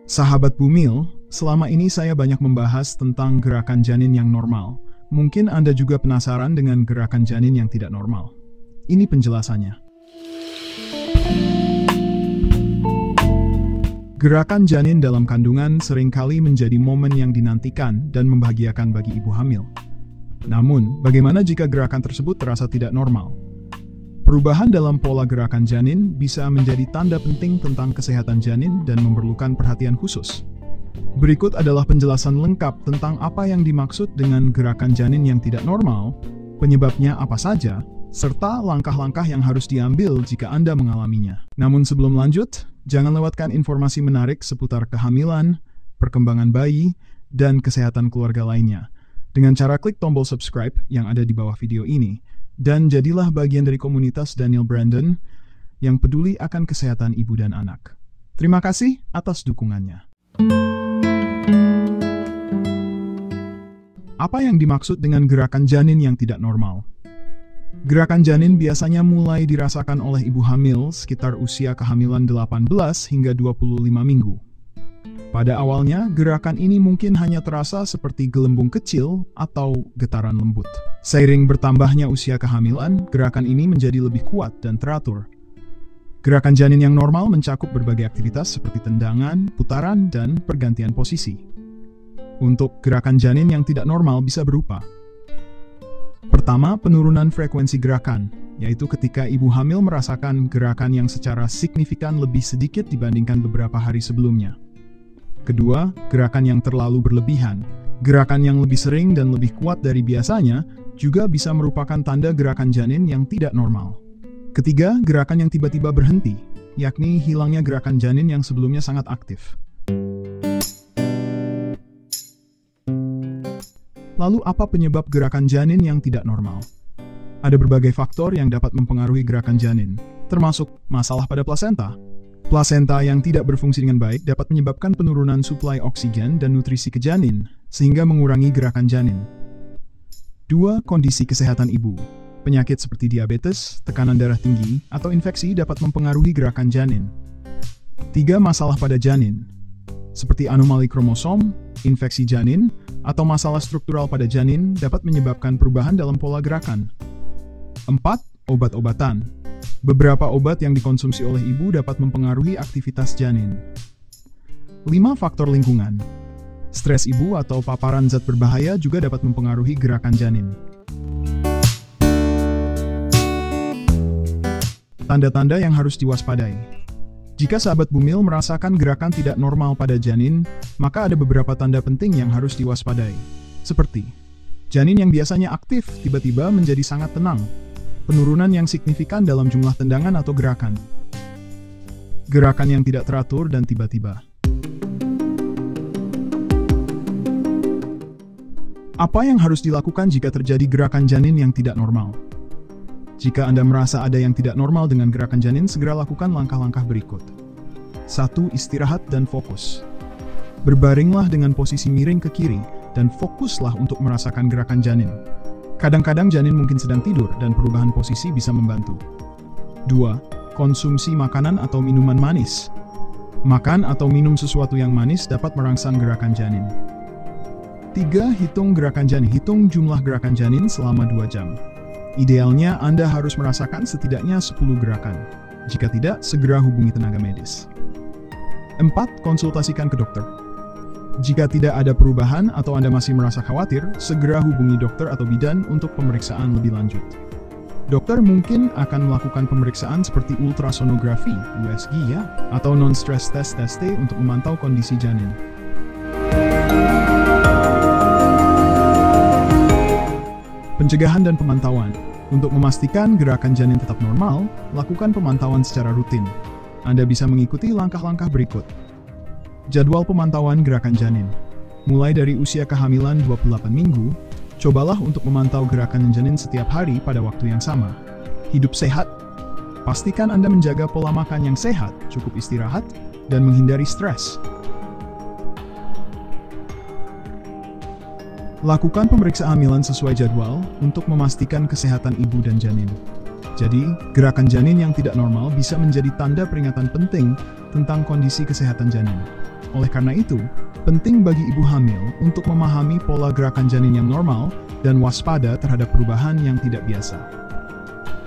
Sahabat Bumil, selama ini saya banyak membahas tentang gerakan janin yang normal. Mungkin Anda juga penasaran dengan gerakan janin yang tidak normal. Ini penjelasannya. Gerakan janin dalam kandungan seringkali menjadi momen yang dinantikan dan membahagiakan bagi ibu hamil. Namun, bagaimana jika gerakan tersebut terasa tidak normal? Perubahan dalam pola gerakan janin bisa menjadi tanda penting tentang kesehatan janin dan memerlukan perhatian khusus. Berikut adalah penjelasan lengkap tentang apa yang dimaksud dengan gerakan janin yang tidak normal, penyebabnya apa saja, serta langkah-langkah yang harus diambil jika Anda mengalaminya. Namun sebelum lanjut, jangan lewatkan informasi menarik seputar kehamilan, perkembangan bayi, dan kesehatan keluarga lainnya dengan cara klik tombol subscribe yang ada di bawah video ini. Dan jadilah bagian dari komunitas Daniel Brandon yang peduli akan kesehatan ibu dan anak. Terima kasih atas dukungannya. Apa yang dimaksud dengan gerakan janin yang tidak normal? Gerakan janin biasanya mulai dirasakan oleh ibu hamil sekitar usia kehamilan 18 hingga 25 minggu. Pada awalnya, gerakan ini mungkin hanya terasa seperti gelembung kecil atau getaran lembut. Seiring bertambahnya usia kehamilan, gerakan ini menjadi lebih kuat dan teratur. Gerakan janin yang normal mencakup berbagai aktivitas seperti tendangan, putaran, dan pergantian posisi. Untuk gerakan janin yang tidak normal bisa berupa: pertama, penurunan frekuensi gerakan, yaitu ketika ibu hamil merasakan gerakan yang secara signifikan lebih sedikit dibandingkan beberapa hari sebelumnya. Kedua, gerakan yang terlalu berlebihan. Gerakan yang lebih sering dan lebih kuat dari biasanya juga bisa merupakan tanda gerakan janin yang tidak normal. Ketiga, gerakan yang tiba-tiba berhenti, yakni hilangnya gerakan janin yang sebelumnya sangat aktif. Lalu apa penyebab gerakan janin yang tidak normal? Ada berbagai faktor yang dapat mempengaruhi gerakan janin, termasuk masalah pada plasenta. Plasenta yang tidak berfungsi dengan baik dapat menyebabkan penurunan suplai oksigen dan nutrisi ke janin, sehingga mengurangi gerakan janin. 2. Kondisi kesehatan ibu. Penyakit seperti diabetes, tekanan darah tinggi, atau infeksi dapat mempengaruhi gerakan janin. 3. Masalah pada janin, seperti anomali kromosom, infeksi janin, atau masalah struktural pada janin dapat menyebabkan perubahan dalam pola gerakan. 4. Obat-obatan. Beberapa obat yang dikonsumsi oleh ibu dapat mempengaruhi aktivitas janin. 5. Faktor lingkungan. Stres ibu atau paparan zat berbahaya juga dapat mempengaruhi gerakan janin. Tanda-tanda yang harus diwaspadai. Jika sahabat Bumil merasakan gerakan tidak normal pada janin, maka ada beberapa tanda penting yang harus diwaspadai. Seperti janin yang biasanya aktif tiba-tiba menjadi sangat tenang. Penurunan yang signifikan dalam jumlah tendangan atau gerakan. Gerakan yang tidak teratur dan tiba-tiba. Apa yang harus dilakukan jika terjadi gerakan janin yang tidak normal? Jika Anda merasa ada yang tidak normal dengan gerakan janin, segera lakukan langkah-langkah berikut. 1. Istirahat dan fokus. Berbaringlah dengan posisi miring ke kiri dan fokuslah untuk merasakan gerakan janin. Kadang-kadang janin mungkin sedang tidur dan perubahan posisi bisa membantu. 2. Konsumsi makanan atau minuman manis. Makan atau minum sesuatu yang manis dapat merangsang gerakan janin. 3. Hitung gerakan janin. Hitung jumlah gerakan janin selama 2 jam. Idealnya Anda harus merasakan setidaknya 10 gerakan. Jika tidak, segera hubungi tenaga medis. 4. Konsultasikan ke dokter. Jika tidak ada perubahan atau Anda masih merasa khawatir, segera hubungi dokter atau bidan untuk pemeriksaan lebih lanjut. Dokter mungkin akan melakukan pemeriksaan seperti ultrasonografi, USG atau non-stress test TST untuk memantau kondisi janin. Pencegahan dan pemantauan. Untuk memastikan gerakan janin tetap normal, lakukan pemantauan secara rutin. Anda bisa mengikuti langkah-langkah berikut. Jadwal pemantauan gerakan janin. Mulai dari usia kehamilan 28 minggu, cobalah untuk memantau gerakan janin setiap hari pada waktu yang sama. Hidup sehat. Pastikan Anda menjaga pola makan yang sehat, cukup istirahat, dan menghindari stres. Lakukan pemeriksaan hamilan sesuai jadwal untuk memastikan kesehatan ibu dan janin. Jadi, gerakan janin yang tidak normal bisa menjadi tanda peringatan penting tentang kondisi kesehatan janin. Oleh karena itu, penting bagi ibu hamil untuk memahami pola gerakan janin yang normal dan waspada terhadap perubahan yang tidak biasa.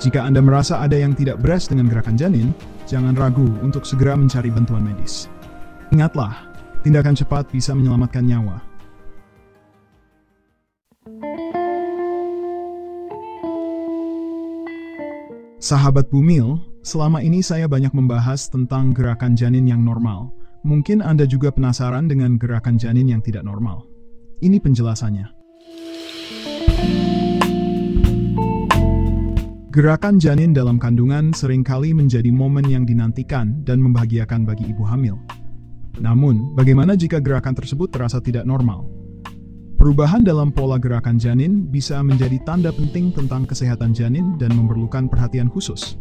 Jika Anda merasa ada yang tidak beres dengan gerakan janin, jangan ragu untuk segera mencari bantuan medis. Ingatlah, tindakan cepat bisa menyelamatkan nyawa. Sahabat Bumil, selama ini saya banyak membahas tentang gerakan janin yang normal. Mungkin Anda juga penasaran dengan gerakan janin yang tidak normal. Ini penjelasannya. Gerakan janin dalam kandungan seringkali menjadi momen yang dinantikan dan membahagiakan bagi ibu hamil. Namun, bagaimana jika gerakan tersebut terasa tidak normal? Perubahan dalam pola gerakan janin bisa menjadi tanda penting tentang kesehatan janin dan memerlukan perhatian khusus.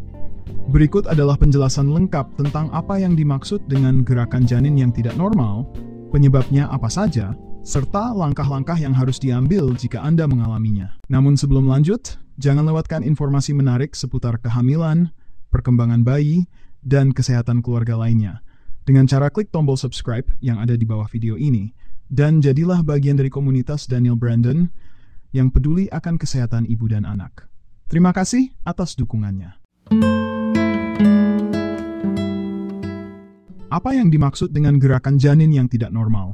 Berikut adalah penjelasan lengkap tentang apa yang dimaksud dengan gerakan janin yang tidak normal, penyebabnya apa saja, serta langkah-langkah yang harus diambil jika Anda mengalaminya. Namun sebelum lanjut, jangan lewatkan informasi menarik seputar kehamilan, perkembangan bayi, dan kesehatan keluarga lainnya dengan cara klik tombol subscribe yang ada di bawah video ini. Dan jadilah bagian dari komunitas Daniel Brandon yang peduli akan kesehatan ibu dan anak. Terima kasih atas dukungannya. Apa yang dimaksud dengan gerakan janin yang tidak normal?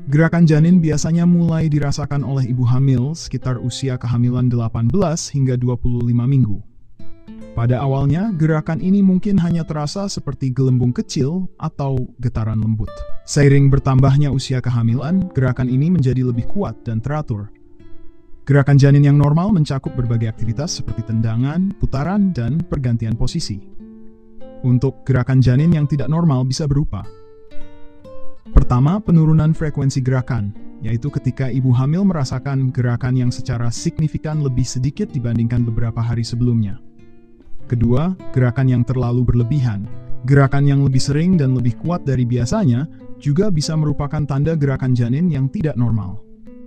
Gerakan janin biasanya mulai dirasakan oleh ibu hamil sekitar usia kehamilan 18 hingga 25 minggu. Pada awalnya, gerakan ini mungkin hanya terasa seperti gelembung kecil atau getaran lembut. Seiring bertambahnya usia kehamilan, gerakan ini menjadi lebih kuat dan teratur. Gerakan janin yang normal mencakup berbagai aktivitas seperti tendangan, putaran, dan pergantian posisi. Untuk gerakan janin yang tidak normal bisa berupa: pertama, penurunan frekuensi gerakan, yaitu ketika ibu hamil merasakan gerakan yang secara signifikan lebih sedikit dibandingkan beberapa hari sebelumnya. Kedua, gerakan yang terlalu berlebihan. Gerakan yang lebih sering dan lebih kuat dari biasanya juga bisa merupakan tanda gerakan janin yang tidak normal.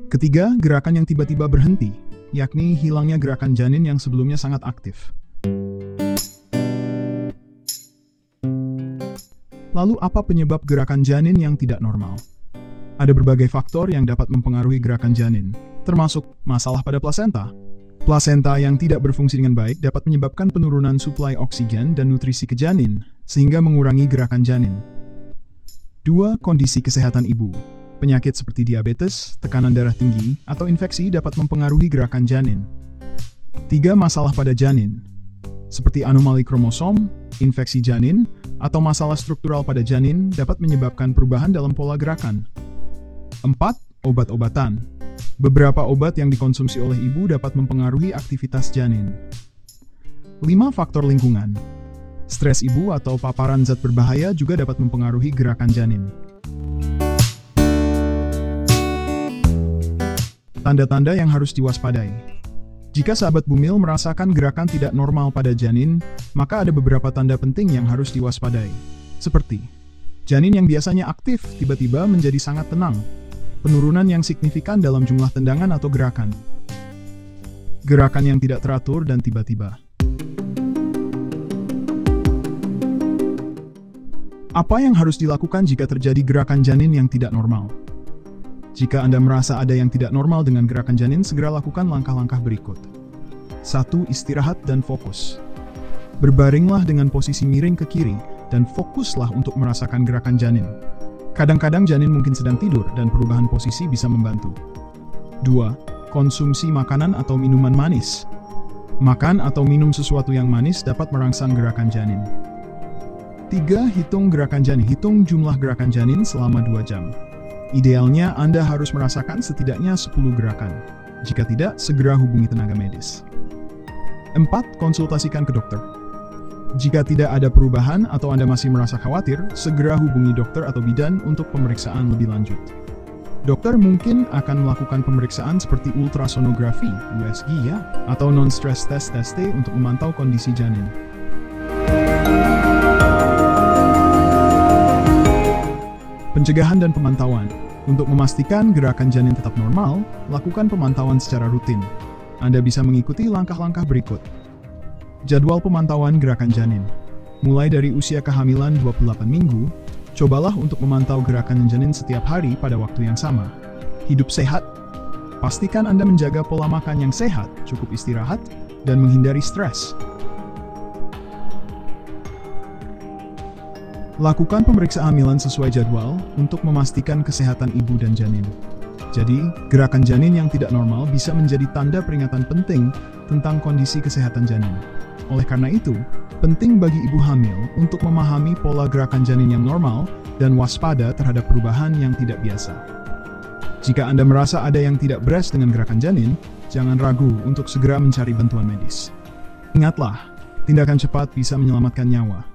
Ketiga, gerakan yang tiba-tiba berhenti, yakni hilangnya gerakan janin yang sebelumnya sangat aktif. Lalu apa penyebab gerakan janin yang tidak normal? Ada berbagai faktor yang dapat mempengaruhi gerakan janin, termasuk masalah pada plasenta. Plasenta yang tidak berfungsi dengan baik dapat menyebabkan penurunan suplai oksigen dan nutrisi ke janin, sehingga mengurangi gerakan janin. 2. Kondisi kesehatan ibu. Penyakit seperti diabetes, tekanan darah tinggi, atau infeksi dapat mempengaruhi gerakan janin. 3. Masalah pada janin, seperti anomali kromosom, infeksi janin, atau masalah struktural pada janin dapat menyebabkan perubahan dalam pola gerakan. 4. Obat-obatan. Beberapa obat yang dikonsumsi oleh ibu dapat mempengaruhi aktivitas janin. 5. Faktor lingkungan. Stres ibu atau paparan zat berbahaya juga dapat mempengaruhi gerakan janin. Tanda-tanda yang harus diwaspadai. Jika sahabat Bumil merasakan gerakan tidak normal pada janin, maka ada beberapa tanda penting yang harus diwaspadai. Seperti janin yang biasanya aktif tiba-tiba menjadi sangat tenang. Penurunan yang signifikan dalam jumlah tendangan atau gerakan. Gerakan yang tidak teratur dan tiba-tiba. Apa yang harus dilakukan jika terjadi gerakan janin yang tidak normal? Jika Anda merasa ada yang tidak normal dengan gerakan janin, segera lakukan langkah-langkah berikut. 1. Istirahat dan fokus. Berbaringlah dengan posisi miring ke kiri dan fokuslah untuk merasakan gerakan janin. Kadang-kadang janin mungkin sedang tidur dan perubahan posisi bisa membantu. 2. Konsumsi makanan atau minuman manis. Makan atau minum sesuatu yang manis dapat merangsang gerakan janin. 3. Hitung gerakan janin. Hitung jumlah gerakan janin selama 2 jam. Idealnya Anda harus merasakan setidaknya 10 gerakan. Jika tidak, segera hubungi tenaga medis. 4. Konsultasikan ke dokter. Jika tidak ada perubahan atau Anda masih merasa khawatir, segera hubungi dokter atau bidan untuk pemeriksaan lebih lanjut. Dokter mungkin akan melakukan pemeriksaan seperti ultrasonografi, USG atau non-stress test TST untuk memantau kondisi janin. Pencegahan dan pemantauan. Untuk memastikan gerakan janin tetap normal, lakukan pemantauan secara rutin. Anda bisa mengikuti langkah-langkah berikut. Jadwal pemantauan gerakan janin. Mulai dari usia kehamilan 28 minggu, cobalah untuk memantau gerakan janin setiap hari pada waktu yang sama. Hidup sehat. Pastikan Anda menjaga pola makan yang sehat, cukup istirahat, dan menghindari stres. Lakukan pemeriksaan hamilan sesuai jadwal untuk memastikan kesehatan ibu dan janin. Jadi, gerakan janin yang tidak normal bisa menjadi tanda peringatan penting tentang kondisi kesehatan janin. Oleh karena itu, penting bagi ibu hamil untuk memahami pola gerakan janin yang normal dan waspada terhadap perubahan yang tidak biasa. Jika Anda merasa ada yang tidak beres dengan gerakan janin, jangan ragu untuk segera mencari bantuan medis. Ingatlah, tindakan cepat bisa menyelamatkan nyawa.